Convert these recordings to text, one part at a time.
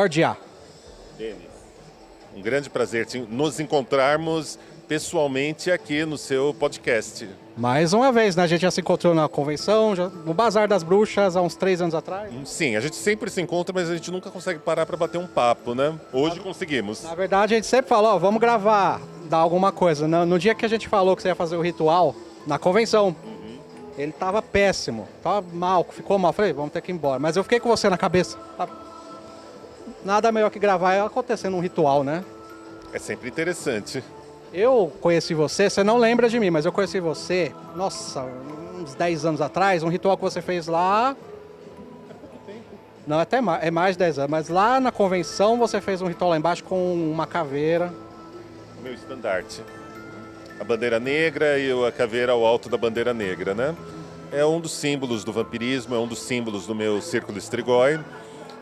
Discórdia. Denis, um grande prazer nos encontrarmos pessoalmente aqui no seu podcast. Mais uma vez, né? A gente já se encontrou na convenção, no Bazar das Bruxas, há uns 3 anos atrás. Sim, a gente sempre se encontra, mas a gente nunca consegue parar para bater um papo, né? Hoje conseguimos. Na verdade, a gente sempre falou, ó, vamos gravar, dar alguma coisa. No dia que a gente falou que você ia fazer o ritual, na convenção, ele tava péssimo, tava mal, ficou mal. Falei, vamos ter que ir embora. Mas eu fiquei com você na cabeça. Nada melhor que gravar acontecendo um ritual, né? É sempre interessante. Eu conheci você não lembra de mim, mas eu conheci você, nossa, uns 10 anos atrás, um ritual que você fez lá. Não, até mais, é mais de 10 anos, mas lá na convenção você fez um ritual lá embaixo com uma caveira. Meu estandarte. A bandeira negra e a caveira ao alto da bandeira negra, né? É um dos símbolos do vampirismo, é um dos símbolos do meu círculo Strigoi.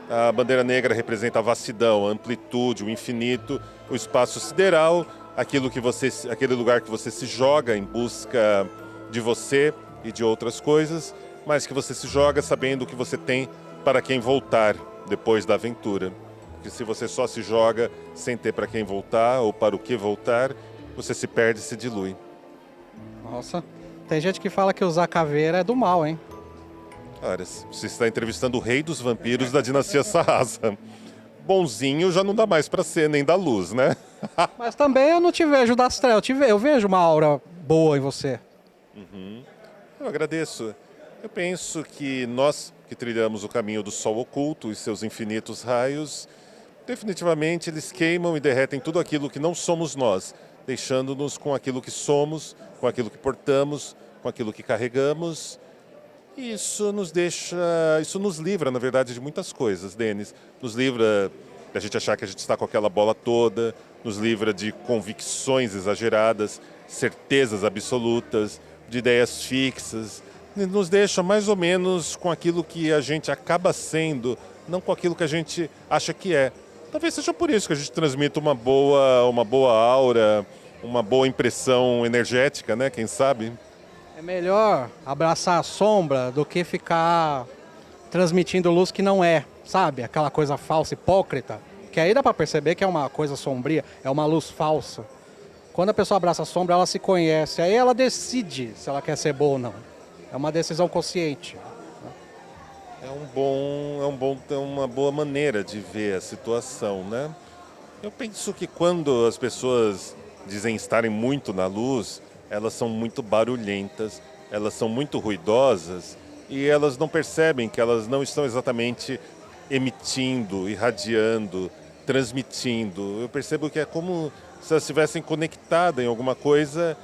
A bandeira negra representa a vastidão, a amplitude, o infinito, o espaço sideral, aquele lugar que você se joga em busca de você e de outras coisas, mas que você se joga sabendo que você tem para quem voltar depois da aventura. Porque se você só se joga sem ter para quem voltar ou para o que voltar, você se perde e se dilui. Nossa, tem gente que fala que usar caveira é do mal, hein? Ora, você está entrevistando o rei dos vampiros da dinastia Sarrasa. Bonzinho já não dá mais para ser, nem da luz, né? Mas também eu não te vejo das trevas, eu vejo uma aura boa em você. Eu agradeço. Eu penso que nós que trilhamos o caminho do sol oculto e seus infinitos raios, definitivamente eles queimam e derretem tudo aquilo que não somos nós, deixando-nos com aquilo que somos, com aquilo que portamos, com aquilo que carregamos. E isso nos livra, na verdade, de muitas coisas, Denis. Nos livra da gente achar que a gente está com aquela bola toda, nos livra de convicções exageradas, certezas absolutas, de ideias fixas. Nos deixa mais ou menos com aquilo que a gente acaba sendo, não com aquilo que a gente acha que é. Talvez seja por isso que a gente transmite uma boa aura, uma boa impressão energética, né? Quem sabe? É melhor abraçar a sombra do que ficar transmitindo luz que não é, sabe? Aquela coisa falsa, hipócrita. Que aí dá pra perceber que é uma coisa sombria, é uma luz falsa. Quando a pessoa abraça a sombra, ela se conhece, aí ela decide se ela quer ser boa ou não. É uma decisão consciente. É uma boa maneira de ver a situação, né? Eu penso que quando as pessoas dizem estarem muito na luz, elas são muito barulhentas, elas são muito ruidosas e elas não percebem que elas não estão exatamente emitindo, irradiando, transmitindo. Eu percebo que é como se elas estivessem conectadas em alguma coisa,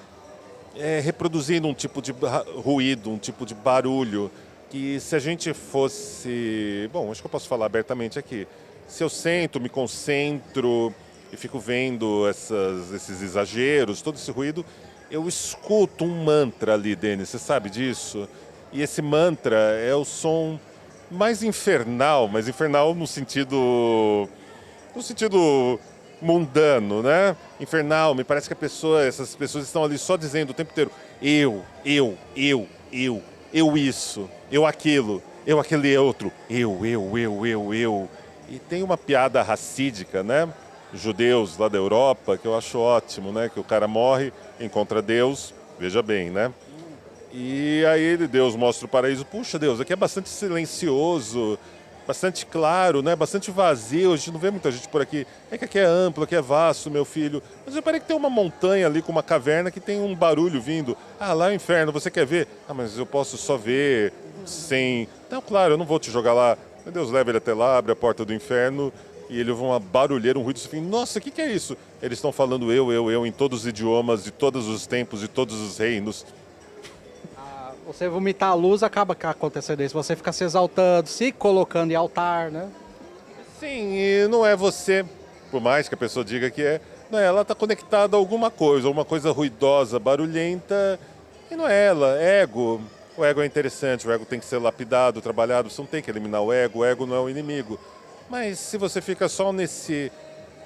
reproduzindo um tipo de ruído, um tipo de barulho, que se a gente fosse... Bom, acho que eu posso falar abertamente aqui. Se eu sento, me concentro e fico vendo esses exageros, todo esse ruído, eu escuto um mantra ali, Denis, você sabe disso? E esse mantra é o som mais infernal, mas infernal no sentido mundano, né? Infernal, me parece que essas pessoas estão ali só dizendo o tempo inteiro eu isso, eu aquilo, eu aquele outro, eu. E tem uma piada racídica, né? Judeus lá da Europa, que eu acho ótimo, né? Que o cara morre, encontra Deus, veja bem, né? E aí Deus mostra o paraíso. Puxa, Deus, aqui é bastante silencioso, bastante claro, né? Bastante vazio, a gente não vê muita gente por aqui. É que aqui é amplo, aqui é vasto, meu filho. Mas eu parei que tem uma montanha ali com uma caverna que tem um barulho vindo. Ah, lá é o inferno, você quer ver? Ah, mas eu posso só ver sem... Não, claro, eu não vou te jogar lá. Deus leva ele até lá, abre a porta do inferno e ele ouve uma barulheira, um ruído. Você fica, nossa, o que é isso? Eles estão falando eu, em todos os idiomas, de todos os tempos, de todos os reinos. Você vomitar a luz, acaba acontecendo isso. Você fica se exaltando, se colocando em altar, né? Sim, e não é você, por mais que a pessoa diga que é, não é, ela está conectada a alguma coisa ruidosa, barulhenta, e não é ela, é ego. O ego é interessante, o ego tem que ser lapidado, trabalhado, você não tem que eliminar o ego não é o inimigo. Mas se você fica só nesse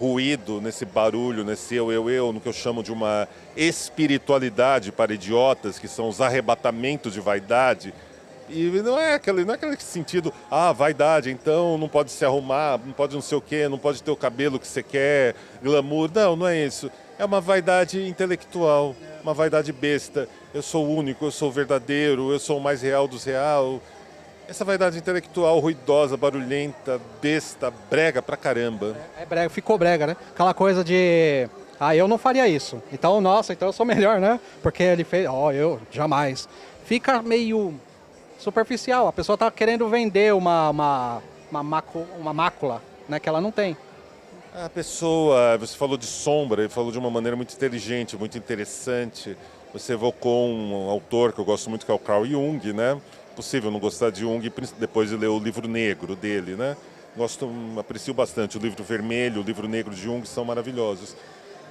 ruído, nesse barulho, nesse eu, no que eu chamo de uma espiritualidade para idiotas, que são os arrebatamentos de vaidade, E não é aquele sentido, vaidade, então não pode se arrumar, não pode não sei o quê, não pode ter o cabelo que você quer, glamour. Não, não é isso. É uma vaidade intelectual, uma vaidade besta. Eu sou único, eu sou verdadeiro, eu sou o mais real dos real. Essa vaidade intelectual ruidosa, barulhenta, besta, brega pra caramba. É brega, ficou brega, né? Aquela coisa de, eu não faria isso. Então, nossa, então eu sou melhor, né? Porque ele fez, eu jamais. Fica meio superficial. A pessoa tá querendo vender uma mácula, né? Que ela não tem. A pessoa, você falou de sombra, ele falou de uma maneira muito inteligente, muito interessante. Você evocou um autor que eu gosto muito, que é o Carl Jung, né? Possível não gostar de Jung depois de ler o livro negro dele, né? Aprecio bastante. O livro vermelho, o livro negro de Jung são maravilhosos.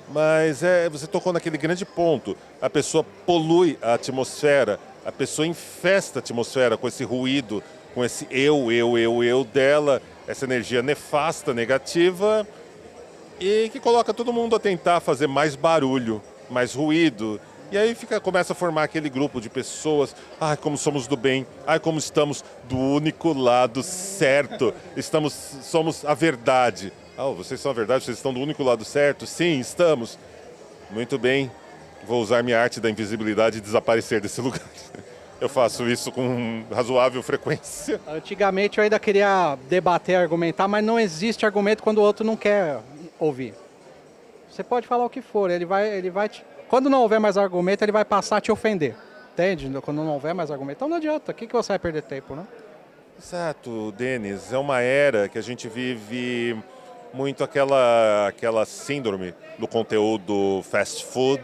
Mas você tocou naquele grande ponto. A pessoa polui a atmosfera, a pessoa infesta a atmosfera com esse ruído, com esse eu dela, essa energia nefasta, negativa, e que coloca todo mundo a tentar fazer mais barulho, mais ruído. E aí começa a formar aquele grupo de pessoas. Ai, como somos do bem. Ai, como estamos do único lado certo. Somos a verdade. Vocês são a verdade? Vocês estão do único lado certo? Sim, estamos. Muito bem. Vou usar minha arte da invisibilidade e desaparecer desse lugar. Eu faço isso com razoável frequência. Antigamente eu ainda queria debater, argumentar, mas não existe argumento quando o outro não quer ouvir. Você pode falar o que for, ele vai te... Quando não houver mais argumento, ele vai passar a te ofender. Entende? Quando não houver mais argumento. Então não adianta. O que você vai perder tempo, né? Exato, Denis. É uma era que a gente vive muito aquela síndrome do conteúdo fast food,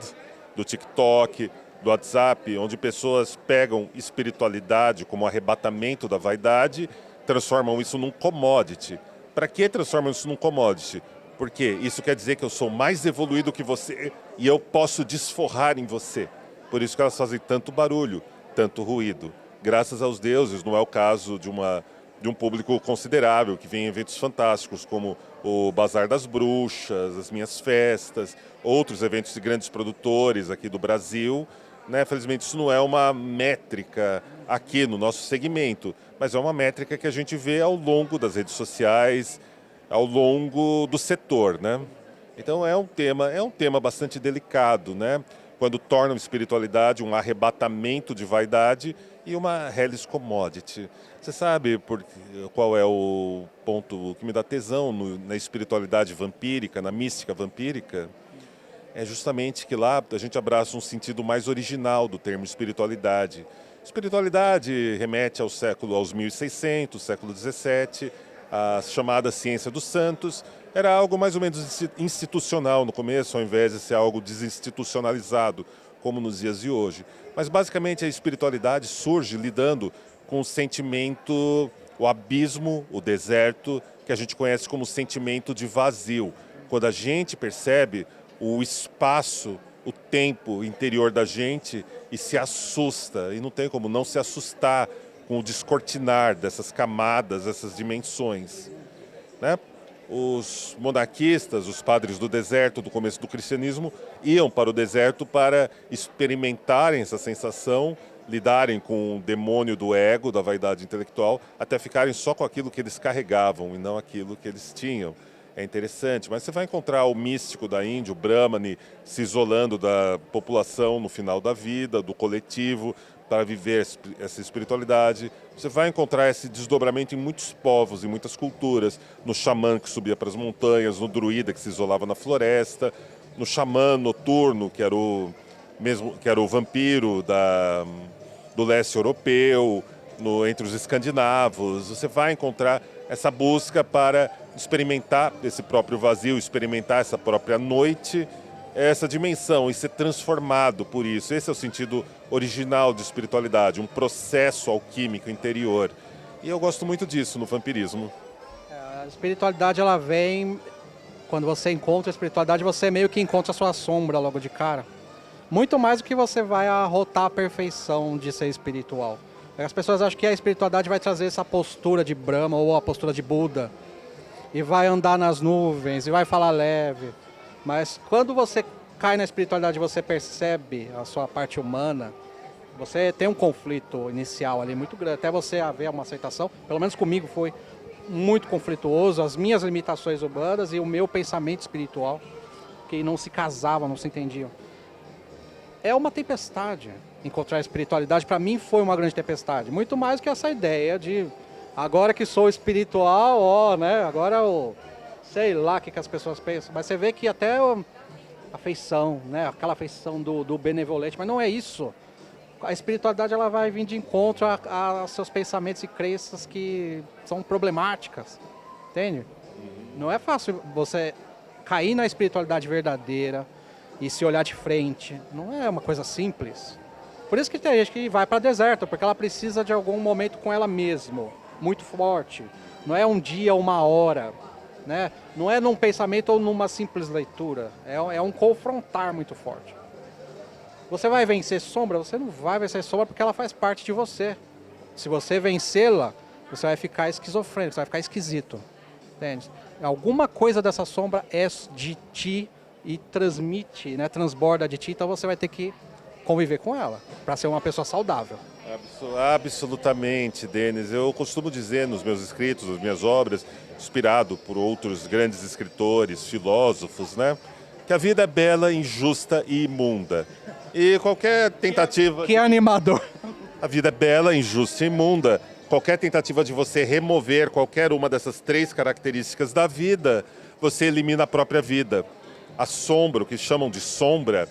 do TikTok, do WhatsApp, onde pessoas pegam espiritualidade como arrebatamento da vaidade, transformam isso num commodity. Para que transformam isso num commodity? Porque isso quer dizer que eu sou mais evoluído que você e eu posso desforrar em você. Por isso que elas fazem tanto barulho, tanto ruído. Graças aos deuses, não é o caso de um público considerável que vem em eventos fantásticos, como o Bazar das Bruxas, as minhas festas, outros eventos de grandes produtores aqui do Brasil. Né? Felizmente isso não é uma métrica aqui no nosso segmento, mas é uma métrica que a gente vê ao longo das redes sociais, ao longo do setor, né? Então é um tema bastante delicado, né? Quando tornam espiritualidade um arrebatamento de vaidade e uma hellish commodity. Você sabe qual é o ponto que me dá tesão na espiritualidade vampírica, na mística vampírica? É justamente que lá a gente abraça um sentido mais original do termo espiritualidade. Espiritualidade remete aos 1600, século XVII, a chamada ciência dos santos. Era algo mais ou menos institucional no começo, ao invés de ser algo desinstitucionalizado, como nos dias de hoje. Mas basicamente a espiritualidade surge lidando com o sentimento, o abismo, o deserto, que a gente conhece como sentimento de vazio. Quando a gente percebe o espaço, o tempo interior da gente e se assusta, e não tem como não se assustar com o descortinar dessas camadas, essas dimensões, né? Os monarquistas, os padres do deserto do começo do cristianismo, iam para o deserto para experimentarem essa sensação, lidarem com o demônio do ego, da vaidade intelectual, até ficarem só com aquilo que eles carregavam e não aquilo que eles tinham. É interessante, mas você vai encontrar o místico da Índia, o Brahmani, se isolando da população no final da vida, do coletivo, para viver essa espiritualidade. Você vai encontrar esse desdobramento em muitos povos, em muitas culturas, no xamã que subia para as montanhas, no druida que se isolava na floresta, no xamã noturno, que era o vampiro do leste europeu, entre os escandinavos. Você vai encontrar essa busca para experimentar esse próprio vazio, experimentar essa própria noite, essa dimensão e ser transformado por isso. Esse é o sentido original de espiritualidade, um processo alquímico interior. E eu gosto muito disso no vampirismo. A espiritualidade, ela vem... Quando você encontra a espiritualidade, você meio que encontra a sua sombra logo de cara. Muito mais do que você vai arrotar a perfeição de ser espiritual. As pessoas acham que a espiritualidade vai trazer essa postura de Brahma ou a postura de Buda. E vai andar nas nuvens, e vai falar leve. Mas quando você cai na espiritualidade, você percebe a sua parte humana, Você tem um conflito inicial ali muito grande, até você haver uma aceitação, pelo menos comigo foi muito conflituoso, as minhas limitações humanas e o meu pensamento espiritual, que não se casavam, não se entendiam. É uma tempestade encontrar a espiritualidade, para mim foi uma grande tempestade, muito mais que essa ideia de agora que sou espiritual, ó, né, agora eu sei lá o que as pessoas pensam, mas você vê que até a afeição, né, aquela afeição do benevolente, mas não é isso. A espiritualidade ela vai vir de encontro a seus pensamentos e crenças que são problemáticas, entende? Não é fácil você cair na espiritualidade verdadeira e se olhar de frente. Não é uma coisa simples. Por isso que tem gente que vai para deserto, porque ela precisa de algum momento com ela mesma, muito forte. Não é um dia, uma hora, né? Não é num pensamento ou numa simples leitura. É um confrontar muito forte. Você vai vencer sombra? Você não vai vencer sombra porque ela faz parte de você. Se você vencê-la, você vai ficar esquizofrênico, você vai ficar esquisito. Entende? Alguma coisa dessa sombra é de ti e transmite, né, transborda de ti, então você vai ter que conviver com ela para ser uma pessoa saudável. Absolutamente, Denis. Eu costumo dizer nos meus escritos, nas minhas obras, inspirado por outros grandes escritores, filósofos, né, que a vida é bela, injusta e imunda. E qualquer tentativa... Que animador! A vida é bela, injusta e imunda. Qualquer tentativa de você remover qualquer uma dessas três características da vida, você elimina a própria vida. A sombra, o que chamam de sombra,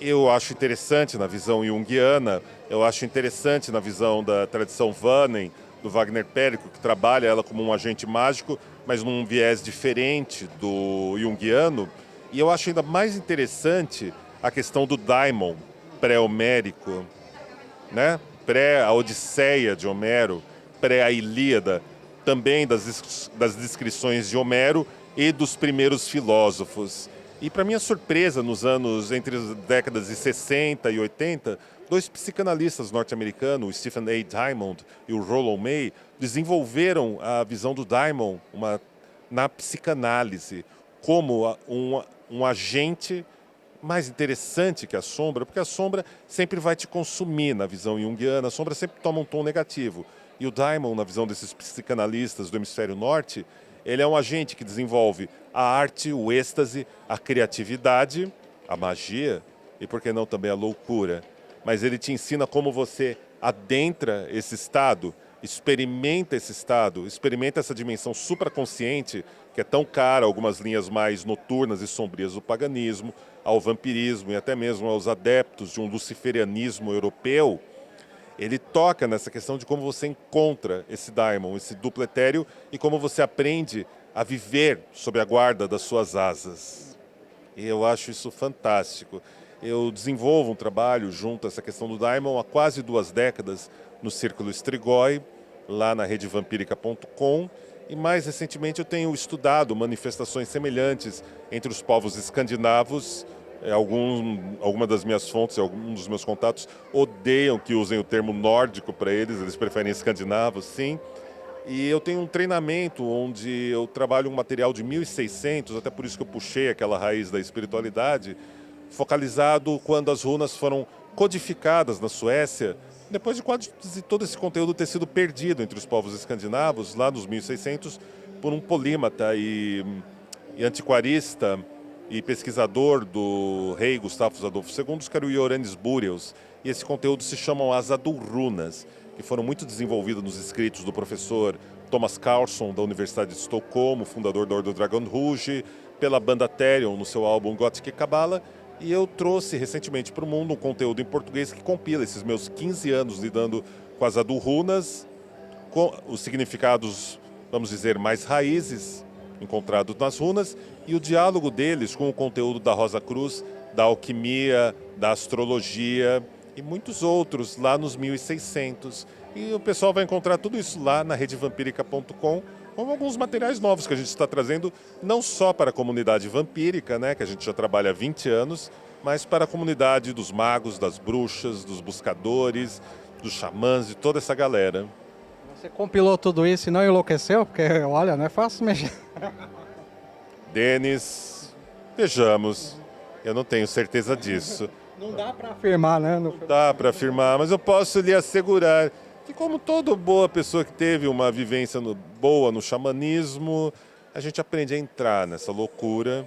eu acho interessante na visão junguiana, eu acho interessante na visão da tradição Vannen, do Wagner Périco, que trabalha ela como um agente mágico, mas num viés diferente do junguiano. E eu acho ainda mais interessante a questão do daimon pré-homérico, né? Pré a Odisseia de Homero, pré a Ilíada, também das descrições de Homero e dos primeiros filósofos. E para minha surpresa, entre as décadas de 60 e 80, dois psicanalistas norte-americanos, o Stephen A. Diamond e o Rollo May, desenvolveram a visão do daimon na psicanálise como um agente mais interessante que a sombra, porque a sombra sempre vai te consumir na visão junguiana, a sombra sempre toma um tom negativo. E o daimon, na visão desses psicanalistas do hemisfério norte, ele é um agente que desenvolve a arte, o êxtase, a criatividade, a magia e, por que não, também a loucura. Mas ele te ensina como você adentra esse estado, experimenta essa dimensão supraconsciente que é tão cara a algumas linhas mais noturnas e sombrias do paganismo, ao vampirismo e até mesmo aos adeptos de um luciferianismo europeu. Ele toca nessa questão de como você encontra esse daimon, esse duplo etéreo, e como você aprende a viver sob a guarda das suas asas. E eu acho isso fantástico. Eu desenvolvo um trabalho junto a essa questão do daimon há quase 2 décadas no Círculo Strigoi, lá na redevampírica.com, e mais recentemente eu tenho estudado manifestações semelhantes entre os povos escandinavos. Alguma das minhas fontes, alguns dos meus contatos odeiam que usem o termo nórdico para eles preferem escandinavos, sim. E eu tenho um treinamento onde eu trabalho um material de 1600, até por isso que eu puxei aquela raiz da espiritualidade, focalizado quando as runas foram codificadas na Suécia, depois de quase todo esse conteúdo ter sido perdido entre os povos escandinavos, lá nos 1600, por um polímata e antiquarista e pesquisador do rei Gustavo Adolfo II, que era o Ioannis Burials. E esse conteúdo se chamam as Adulrunas, que foram muito desenvolvidas nos escritos do professor Thomas Carlson, da Universidade de Estocolmo, fundador da Ordem do Dragão Rouge, pela banda Therion, no seu álbum Gothic Kabbalah. E eu trouxe recentemente para o mundo um conteúdo em português que compila esses meus 15 anos lidando com as Adulrunas, com os significados, vamos dizer, mais raízes encontrados nas runas, e o diálogo deles com o conteúdo da Rosa Cruz, da alquimia, da astrologia e muitos outros lá nos 1600. E o pessoal vai encontrar tudo isso lá na redevampírica.com, com alguns materiais novos que a gente está trazendo, não só para a comunidade vampírica, né, que a gente já trabalha há 20 anos, mas para a comunidade dos magos, das bruxas, dos buscadores, dos xamãs, de toda essa galera. Você compilou tudo isso e não enlouqueceu? Porque, olha, não é fácil mexer. Denis, vejamos, eu não tenho certeza disso. Não dá para afirmar, né? Dá para afirmar, mas eu posso lhe assegurar que, como toda boa pessoa que teve uma vivência boa no xamanismo, a gente aprende a entrar nessa loucura,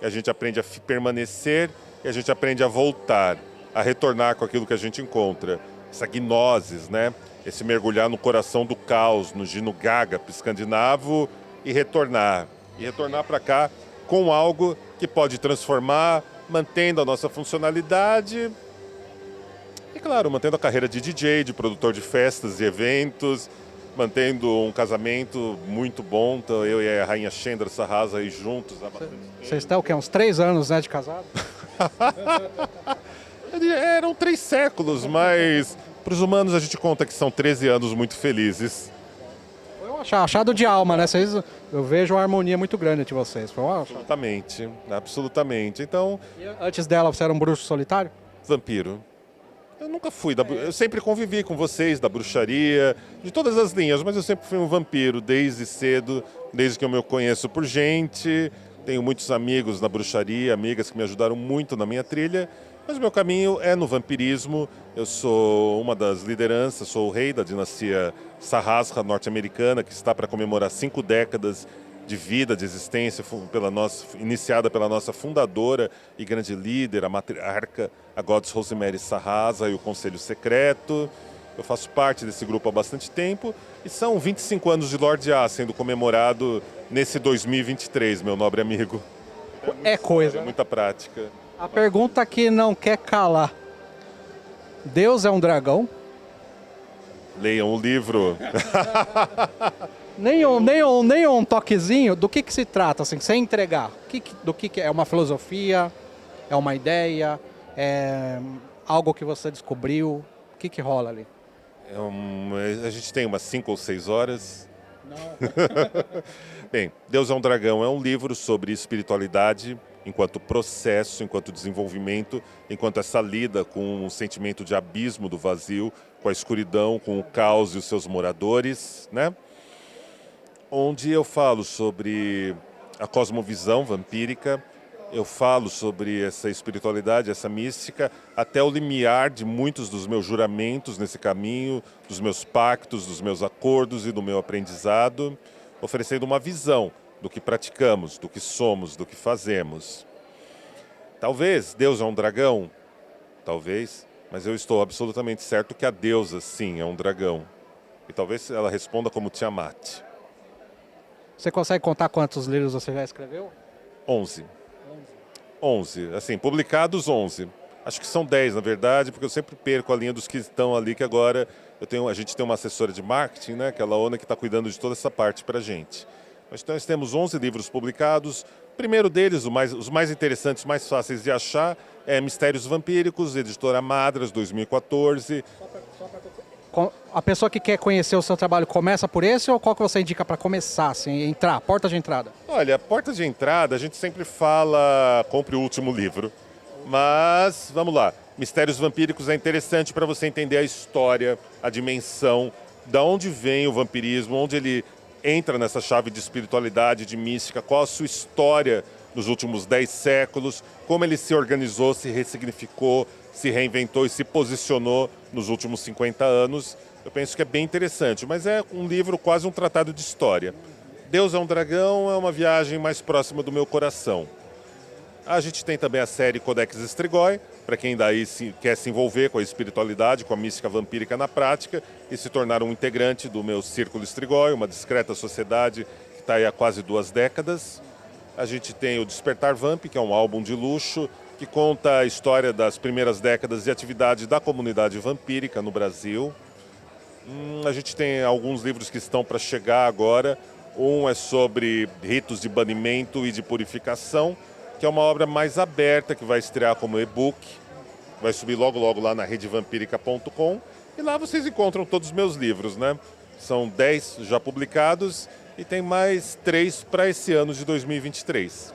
a gente aprende a permanecer e a gente aprende a voltar, a retornar com aquilo que a gente encontra. Essa gnosis, né? Esse mergulhar no coração do caos, no gino gágape escandinavo e retornar. E retornar para cá com algo que pode transformar, mantendo a nossa funcionalidade e, claro, mantendo a carreira de DJ, de produtor de festas e eventos, mantendo um casamento muito bom. Então, eu e a rainha Chendra Sarrasa aí juntos há bastante tempo. Vocês estão o quê? Uns 3 anos, né, de casado? Eram 3 séculos, mas para os humanos a gente conta que são 13 anos muito felizes. Foi um achado de alma, né? Eu vejo uma harmonia muito grande entre vocês. Foi um achado. Absolutamente, absolutamente. Então, E antes dela, você era um bruxo solitário? vampiro. Eu nunca fui eu sempre convivi com vocês da bruxaria, de todas as linhas, mas eu sempre fui um vampiro desde cedo, desde que eu me conheço por gente. Tenho muitos amigos na bruxaria, amigas que me ajudaram muito na minha trilha, mas o meu caminho é no vampirismo. Eu sou uma das lideranças, sou o rei da dinastia Sarrasra norte-americana, que está para comemorar 5 décadas de vida, de existência, iniciada pela nossa fundadora e grande líder, a matriarca, a Goddess Rosemary Sarrasa e o Conselho Secreto. Eu faço parte desse grupo há bastante tempo e são 25 anos de Lorde A sendo comemorado nesse 2023, meu nobre amigo. É coisa. É muita prática. A pergunta que não quer calar. Deus é um dragão? Leiam o livro. Nem um toquezinho. Do que se trata, assim, sem entregar? Do que é? É uma filosofia? É uma ideia? É algo que você descobriu? O que rola ali? A gente tem umas 5 ou 6 horas. Bem, Deus é um Dragão é um livro sobre espiritualidade enquanto processo, enquanto desenvolvimento, enquanto essa lida com o sentimento de abismo do vazio, com a escuridão, com o caos e os seus moradores, né? Onde eu falo sobre a cosmovisão vampírica, eu falo sobre essa espiritualidade, essa mística, até o limiar de muitos dos meus juramentos nesse caminho, dos meus pactos, dos meus acordos e do meu aprendizado, oferecendo uma visão do que praticamos, do que somos, do que fazemos. Talvez Deus é um dragão, talvez, mas eu estou absolutamente certo que a deusa, sim, é um dragão. E talvez ela responda como Tiamat. Você consegue contar quantos livros você já escreveu? 11. 11, assim, publicados 11. Acho que são 10, na verdade, porque eu sempre perco a linha dos que estão ali, que agora a gente tem uma assessora de marketing, né, que é a Laona, que está cuidando de toda essa parte para a gente. Mas então nós temos 11 livros publicados. O primeiro deles, os mais interessantes, mais fáceis de achar, é Mistérios Vampíricos, editora Madras, 2014. A pessoa que quer conhecer o seu trabalho começa por esse ou qual que você indica para começar, assim, entrar, porta de entrada? Olha, porta de entrada, a gente sempre fala, compre o último livro. Mas, vamos lá, Mistérios Vampíricos é interessante para você entender a história, a dimensão, da onde vem o vampirismo, onde ele entra nessa chave de espiritualidade, de mística, qual a sua história nos últimos 10 séculos, como ele se organizou, se ressignificou, se reinventou e se posicionou nos últimos 50 anos. Eu penso que é bem interessante, mas é um livro, quase um tratado de história. Deus é um Dragão é uma viagem mais próxima do meu coração. A gente tem também a série Codex Strigoi, para quem daí quer se envolver com a espiritualidade, com a mística vampírica na prática e se tornar um integrante do meu Círculo Strigoi, uma discreta sociedade que está aí há quase 2 décadas. A gente tem o Despertar Vamp, que é um álbum de luxo, que conta a história das primeiras décadas de atividade da comunidade vampírica no Brasil. A gente tem alguns livros que estão para chegar agora. Um é sobre ritos de banimento e de purificação, que é uma obra mais aberta, que vai estrear como e-book. Vai subir logo logo lá na redevampirica.com. E lá vocês encontram todos os meus livros, né? São 10 já publicados e tem mais 3 para esse ano de 2023.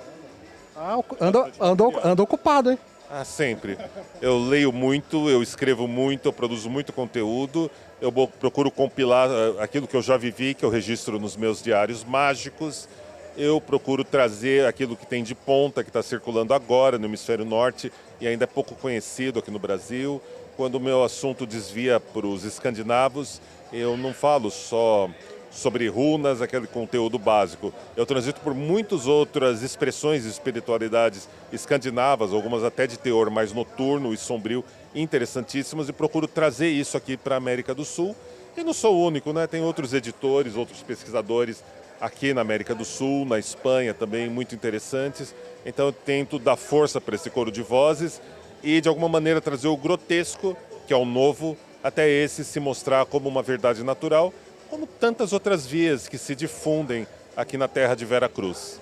Ando ocupado, hein? Ah, sempre. Eu leio muito, eu escrevo muito, eu produzo muito conteúdo. Eu procuro compilar aquilo que eu já vivi, que eu registro nos meus diários mágicos. Eu procuro trazer aquilo que tem de ponta, que está circulando agora no Hemisfério Norte e ainda é pouco conhecido aqui no Brasil. Quando o meu assunto desvia para os escandinavos, eu não falo só sobre runas, aquele conteúdo básico. Eu transito por muitas outras expressões de espiritualidades escandinavas, algumas até de teor mais noturno e sombrio, interessantíssimas, e procuro trazer isso aqui para a América do Sul. E não sou o único, né? Tem outros editores, outros pesquisadores aqui na América do Sul, na Espanha também, muito interessantes. Então eu tento dar força para esse coro de vozes e de alguma maneira trazer o grotesco, que é o novo, até esse se mostrar como uma verdade natural, como tantas outras vias que se difundem aqui na terra de Vera Cruz.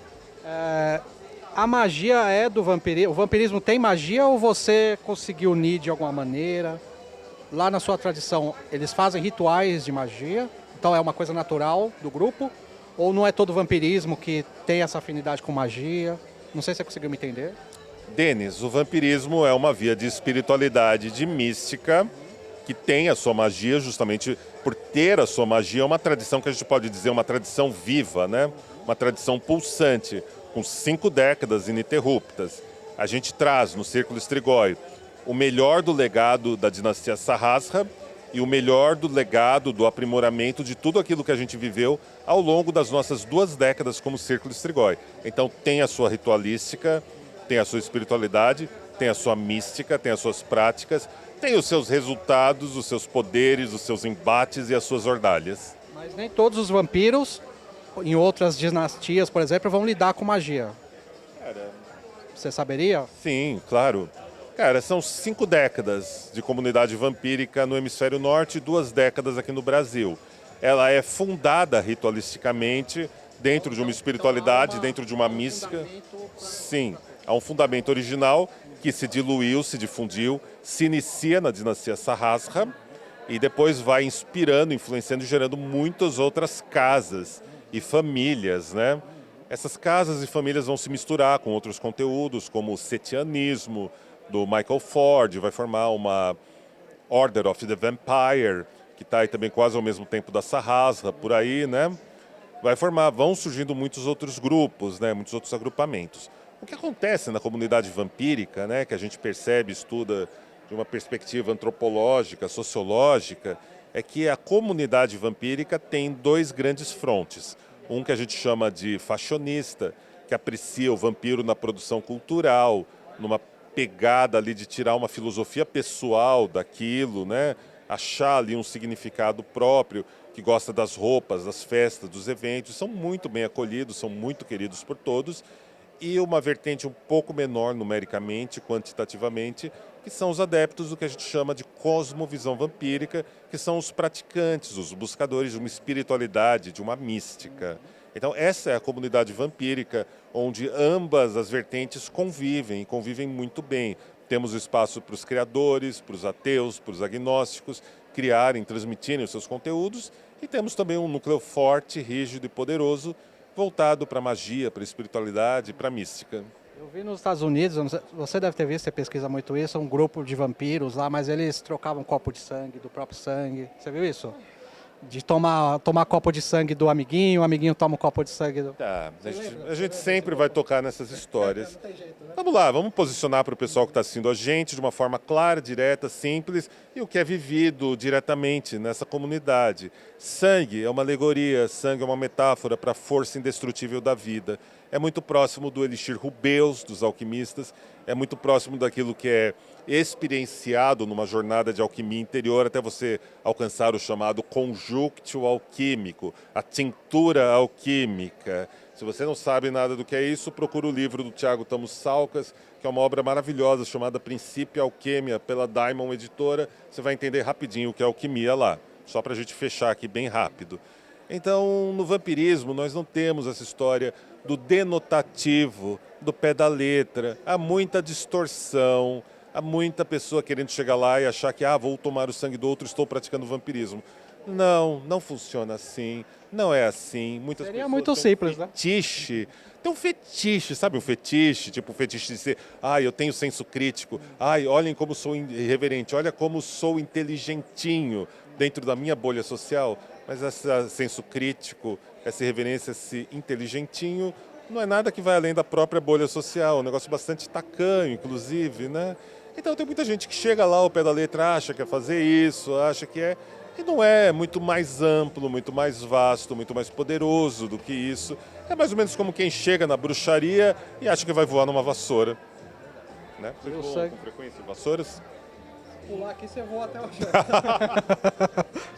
A magia é do vampirismo? O vampirismo tem magia ou você conseguiu unir de alguma maneira? Lá na sua tradição, eles fazem rituais de magia? Então é uma coisa natural do grupo? Ou não é todo vampirismo que tem essa afinidade com magia? Não sei se você conseguiu me entender. Denis, o vampirismo é uma via de espiritualidade, de mística, que tem a sua magia, justamente por ter a sua magia, é uma tradição que a gente pode dizer uma tradição viva, né? Uma tradição pulsante, com 5 décadas ininterruptas. A gente traz no Círculo Strigoi o melhor do legado da dinastia Sahasra e o melhor do legado do aprimoramento de tudo aquilo que a gente viveu ao longo das nossas 2 décadas como Círculo Strigoi. Então tem a sua ritualística, tem a sua espiritualidade, tem a sua mística, tem as suas práticas, tem os seus resultados, os seus poderes, os seus embates e as suas ordalhas. Mas nem todos os vampiros, em outras dinastias, por exemplo, vão lidar com magia. Você saberia? Sim, claro. Cara, são 5 décadas de comunidade vampírica no hemisfério norte e 2 décadas aqui no Brasil. Ela é fundada ritualisticamente dentro de uma espiritualidade, dentro de uma mística. Sim, há um fundamento original que se diluiu, se difundiu, se inicia na dinastia Sahasra e depois vai inspirando, influenciando e gerando muitas outras casas e famílias, né? Essas casas e famílias vão se misturar com outros conteúdos, como o setianismo, do Michael Ford, vai formar uma Order of the Vampire, que está aí também quase ao mesmo tempo da Sahasra, por aí, né? Vão surgindo muitos outros grupos, né? Muitos outros agrupamentos. O que acontece na comunidade vampírica, né? Que a gente percebe, estuda de uma perspectiva antropológica, sociológica, é que a comunidade vampírica tem 2 grandes frontes. Um que a gente chama de fashionista, que aprecia o vampiro na produção cultural, numa pegada ali de tirar uma filosofia pessoal daquilo, né? Achar ali um significado próprio, que gosta das roupas, das festas, dos eventos, são muito bem acolhidos, são muito queridos por todos. E uma vertente um pouco menor numericamente, quantitativamente, que são os adeptos do que a gente chama de cosmovisão vampírica, que são os praticantes, os buscadores de uma espiritualidade, de uma mística. Então essa é a comunidade vampírica, onde ambas as vertentes convivem, e convivem muito bem. Temos espaço para os criadores, para os ateus, para os agnósticos, criarem, transmitirem os seus conteúdos, e temos também um núcleo forte, rígido e poderoso, voltado para a magia, para a espiritualidade, para a mística. Eu vi nos Estados Unidos, você deve ter visto, você pesquisa muito isso, um grupo de vampiros lá, mas eles trocavam copo de sangue, do próprio sangue. Você viu isso? De tomar copo de sangue do amiguinho, o amiguinho toma um copo de sangue do... Tá, a gente sempre vai tocar nessas histórias. Vamos lá, vamos posicionar para o pessoal que está assistindo a gente de uma forma clara, direta, simples e o que é vivido diretamente nessa comunidade. Sangue é uma alegoria, sangue é uma metáfora para a força indestrutível da vida. É muito próximo do elixir rubeus dos alquimistas, é muito próximo daquilo que é experienciado numa jornada de alquimia interior até você alcançar o chamado conjúnctio alquímico, a tintura alquímica. Se você não sabe nada do que é isso, procura o livro do Tiago Tamos Salcas, que é uma obra maravilhosa chamada Princípio e Alquimia, pela Daimon Editora. Você vai entender rapidinho o que é alquimia lá, só para a gente fechar aqui bem rápido. Então, no vampirismo, nós não temos essa história do denotativo, do pé da letra. Há muita distorção, há muita pessoa querendo chegar lá e achar que vou tomar o sangue do outro, estou praticando vampirismo. Não, não funciona assim, não é assim. Muitas Seria pessoas muito têm simples, um né? fetiche. Tem um fetiche, sabe um fetiche? Tipo o fetiche de ser, eu tenho senso crítico. Olhem como sou irreverente, olha como sou inteligentinho dentro da minha bolha social. Mas esse senso crítico, essa irreverência, esse inteligentinho, não é nada que vai além da própria bolha social, um negócio bastante tacanho, inclusive, né? Então tem muita gente que chega lá ao pé da letra, acha que é fazer isso, acha que é... E não é muito mais amplo, muito mais vasto, muito mais poderoso do que isso. É mais ou menos como quem chega na bruxaria e acha que vai voar numa vassoura. Né? Vocês Eu voam sei. com frequência em vassouras? Pular aqui você voa até o chão.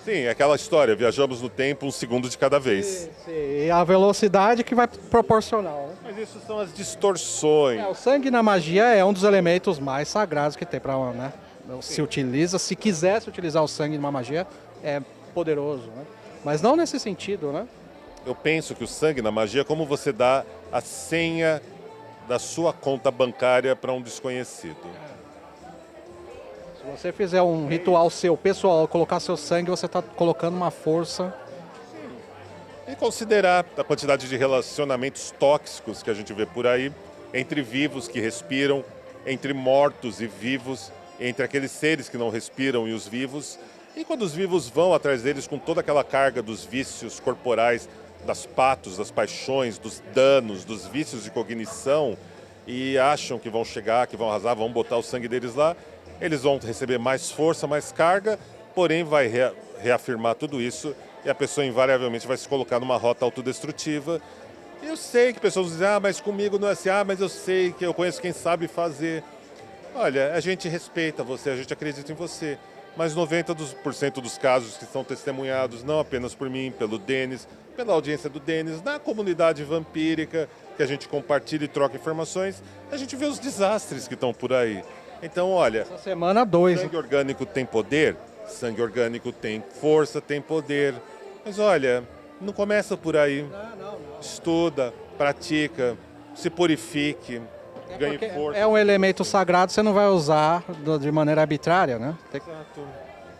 Sim, é aquela história, viajamos no tempo um segundo de cada vez. Sim, e a velocidade que vai proporcional. Né? Mas isso são as distorções. O sangue na magia é um dos elementos mais sagrados que tem para, né? Se utiliza, se quisesse utilizar o sangue numa magia, é poderoso, né? Mas não nesse sentido, né? Eu penso que o sangue na magia é como você dá a senha da sua conta bancária para um desconhecido. Se você fizer um ritual seu, pessoal, colocar seu sangue, você está colocando uma força. E considerar a quantidade de relacionamentos tóxicos que a gente vê por aí, entre vivos que respiram, entre mortos e vivos, entre aqueles seres que não respiram e os vivos. E quando os vivos vão atrás deles com toda aquela carga dos vícios corporais, das patos, das paixões, dos danos, dos vícios de cognição, e acham que vão chegar, que vão arrasar, vão botar o sangue deles lá, eles vão receber mais força, mais carga, porém vai reafirmar tudo isso e a pessoa invariavelmente vai se colocar numa rota autodestrutiva. Eu sei que pessoas dizem, mas comigo não é assim, mas eu sei que eu conheço quem sabe fazer. Olha, a gente respeita você, a gente acredita em você, mas 90% dos casos que são testemunhados, não apenas por mim, pelo Denis, pela audiência do Denis, na comunidade vampírica, que a gente compartilha e troca informações, a gente vê os desastres que estão por aí. Então, olha, Essa semana 2. sangue orgânico tem poder, sangue orgânico tem força, tem poder. Mas olha, não começa por aí. Não. Estuda, pratica, se purifique, ganhe força. É um elemento sagrado, você não vai usar de maneira arbitrária, né?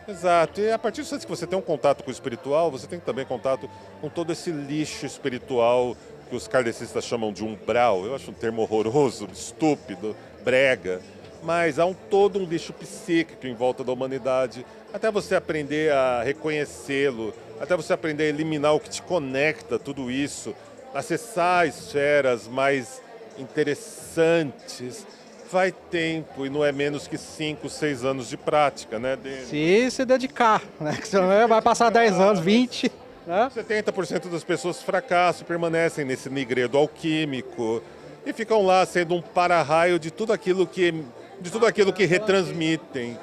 Exato. E a partir do momento que você tem um contato com o espiritual, você tem também contato com todo esse lixo espiritual que os kardecistas chamam de umbral. Eu acho um termo horroroso, estúpido, brega. Mas há todo um lixo psíquico em volta da humanidade, até você aprender a reconhecê-lo, até você aprender a eliminar o que te conecta, tudo isso, acessar esferas mais interessantes, vai tempo e não é menos que 5, 6 anos de prática, né, Denis? Se dedicar, né? Que senão vai passar 10 anos, 20, né? 70% das pessoas fracassam, permanecem nesse nigredo alquímico e ficam lá sendo um para-raio de tudo aquilo que retransmitem.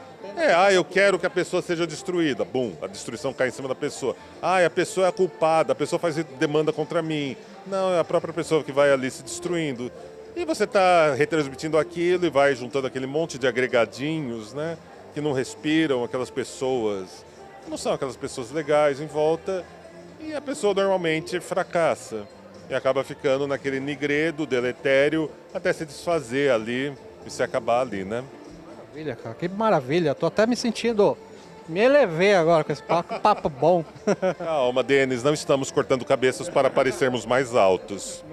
Eu quero que a pessoa seja destruída. Bum, a destruição cai em cima da pessoa. A pessoa é a culpada, a pessoa faz demanda contra mim. Não, é a própria pessoa que vai ali se destruindo. E você está retransmitindo aquilo e vai juntando aquele monte de agregadinhos, né? Que não respiram, aquelas pessoas que não são aquelas pessoas legais em volta. E a pessoa normalmente fracassa. E acaba ficando naquele nigredo deletério até se desfazer ali e se acabar ali, né? Maravilha, cara, que maravilha. Tô até me sentindo... Me elevei agora com esse papo bom. Calma, Denis, não estamos cortando cabeças para parecermos mais altos.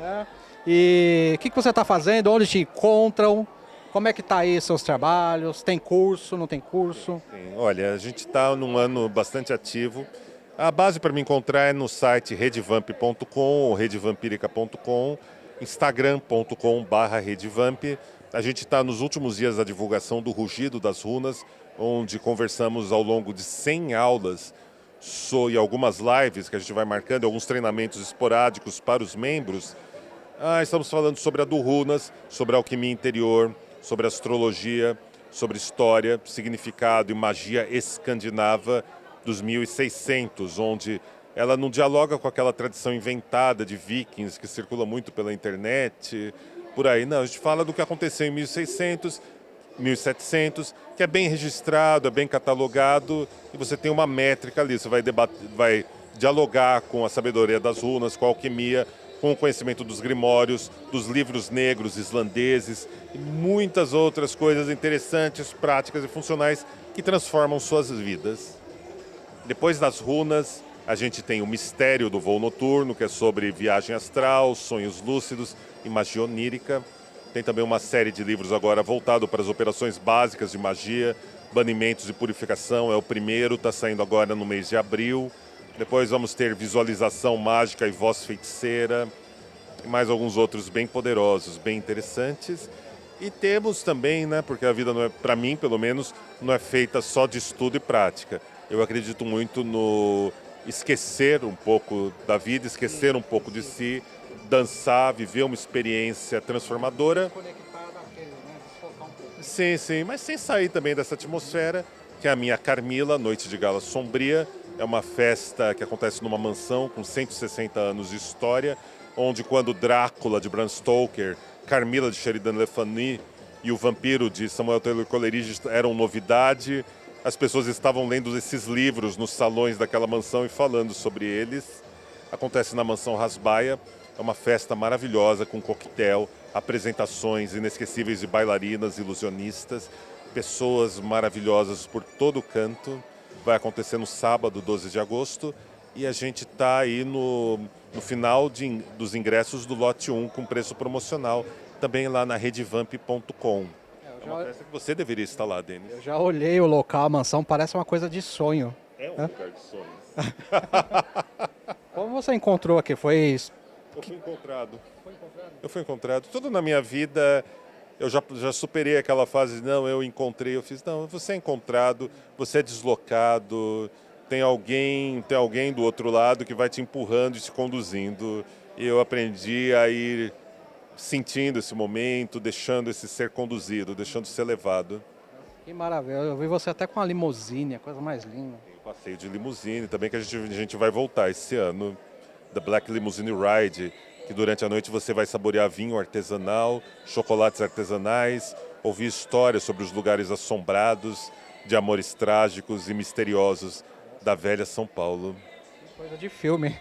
E o que você está fazendo? Onde te encontram? Como é que tá aí seus trabalhos? Tem curso, não tem curso? Sim, olha, a gente está num ano bastante ativo. A base para me encontrar é no site redevamp.com ou redevampirica.com, instagram.com/redevamp. A gente está nos últimos dias da divulgação do Rugido das Runas, onde conversamos ao longo de 100 aulas e algumas lives que a gente vai marcando, alguns treinamentos esporádicos para os membros. Estamos falando sobre a do Runas, sobre a alquimia interior, sobre astrologia, sobre história, significado e magia escandinava dos 1600, onde ela não dialoga com aquela tradição inventada de vikings que circula muito pela internet, por aí. Não, a gente fala do que aconteceu em 1600, 1700, que é bem registrado, é bem catalogado, e você tem uma métrica ali, você vai dialogar com a sabedoria das runas, com a alquimia, com o conhecimento dos grimórios, dos livros negros islandeses e muitas outras coisas interessantes, práticas e funcionais que transformam suas vidas. Depois das runas, a gente tem o mistério do voo noturno, que é sobre viagem astral, sonhos lúcidos e magia onírica. Tem também uma série de livros agora voltado para as operações básicas de magia, banimentos e purificação, é o primeiro, está saindo agora no mês de abril. Depois vamos ter visualização mágica e voz feiticeira. e mais alguns outros bem poderosos, bem interessantes. E temos também, né, porque a vida, não é, para mim pelo menos, não é feita só de estudo e prática. Eu acredito muito no esquecer um pouco da vida, esquecer um pouco de si, dançar, viver uma experiência transformadora. Sim, sim, mas sem sair também dessa atmosfera, que é a minha Carmila, Noite de Gala Sombria. É uma festa que acontece numa mansão com 160 anos de história, onde quando Drácula, de Bram Stoker, Carmila, de Sheridan Le Fanu, e o Vampiro, de Samuel Taylor Coleridge, eram novidade. As pessoas estavam lendo esses livros nos salões daquela mansão e falando sobre eles. Acontece na Mansão Rasbaia. É uma festa maravilhosa, com coquetel, apresentações inesquecíveis de bailarinas, ilusionistas, pessoas maravilhosas por todo o canto. Vai acontecer no sábado, 12 de agosto, e a gente está aí no final dos ingressos do lote 1 com preço promocional, também lá na redevamp.com. É uma festa que você deveria estar lá, Denis. Eu já olhei o local, a mansão, parece uma coisa de sonho. É um lugar de sonhos. Como você encontrou aqui? Foi... Eu fui encontrado. Eu fui encontrado. Tudo na minha vida, eu já superei aquela fase de não, eu encontrei, eu fiz. Não, você é encontrado, você é deslocado, tem alguém do outro lado que vai te empurrando e te conduzindo. E eu aprendi a ir sentindo esse momento, deixando esse ser conduzido, deixando ser levado. Que maravilha. Eu vi você até com uma limusine, a coisa mais linda. Tem um passeio de limusine também que a gente vai voltar esse ano. The Black Limousine Ride, que durante a noite você vai saborear vinho artesanal, chocolates artesanais, ouvir histórias sobre os lugares assombrados, de amores trágicos e misteriosos da velha São Paulo. Coisa de filme.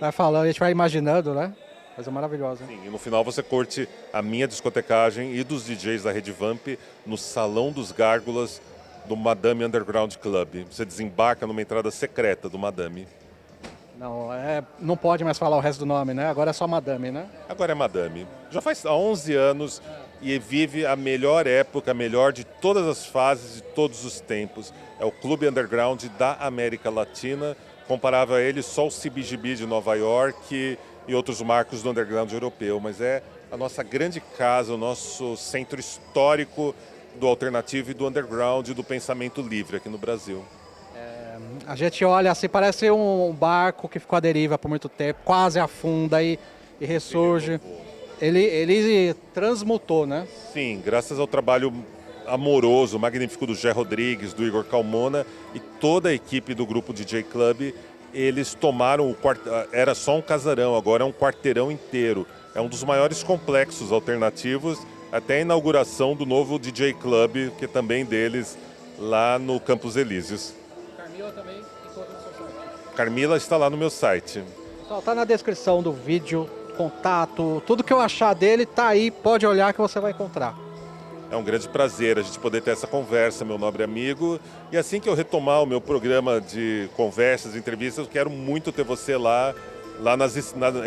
Vai falando, a gente vai imaginando, né? Coisa maravilhosa. Sim, e no final você curte a minha discotecagem e dos DJs da Rede Vamp no Salão dos Gárgulas do Madame Underground Club. Você desembarca numa entrada secreta do Madame. Não pode mais falar o resto do nome, né? Agora é só Madame, né? Agora é Madame. Já faz há 11 anos e vive a melhor época, a melhor de todas as fases, de todos os tempos. É o clube underground da América Latina. Comparável a ele só o CBGB de Nova York e outros marcos do underground europeu. Mas é a nossa grande casa, o nosso centro histórico do alternativo e do underground e do pensamento livre aqui no Brasil. A gente olha assim, parece um barco que ficou à deriva por muito tempo, quase afunda e ressurge. Ele transmutou, né? Sim, graças ao trabalho amoroso, magnífico do Gé Rodrigues, do Igor Calmona e toda a equipe do grupo DJ Club, eles tomaram era só um casarão, agora é um quarteirão inteiro. É um dos maiores complexos alternativos, até a inauguração do novo DJ Club, que é também deles, lá no Campos Elíseos. Carmila também encontra no seu site. Carmila está lá no meu site. Pessoal, tá na descrição do vídeo, contato, tudo que eu achar dele tá aí, pode olhar que você vai encontrar. É um grande prazer a gente poder ter essa conversa, meu nobre amigo. E assim que eu retomar o meu programa de conversas, entrevistas, eu quero muito ter você lá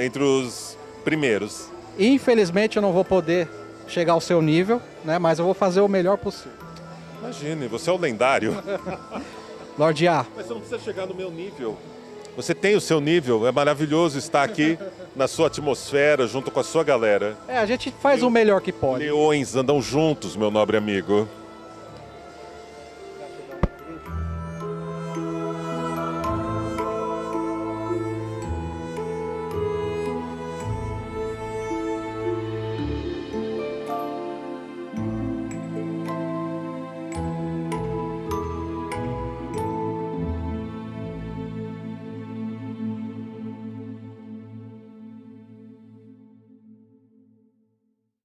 entre os primeiros. Infelizmente eu não vou poder chegar ao seu nível, né? Mas eu vou fazer o melhor possível. Imagine, você é o lendário. Lorde A. Mas você não precisa chegar no meu nível. Você tem o seu nível, é maravilhoso estar aqui na sua atmosfera, junto com a sua galera. A gente faz o melhor que pode. Leões andam juntos, meu nobre amigo.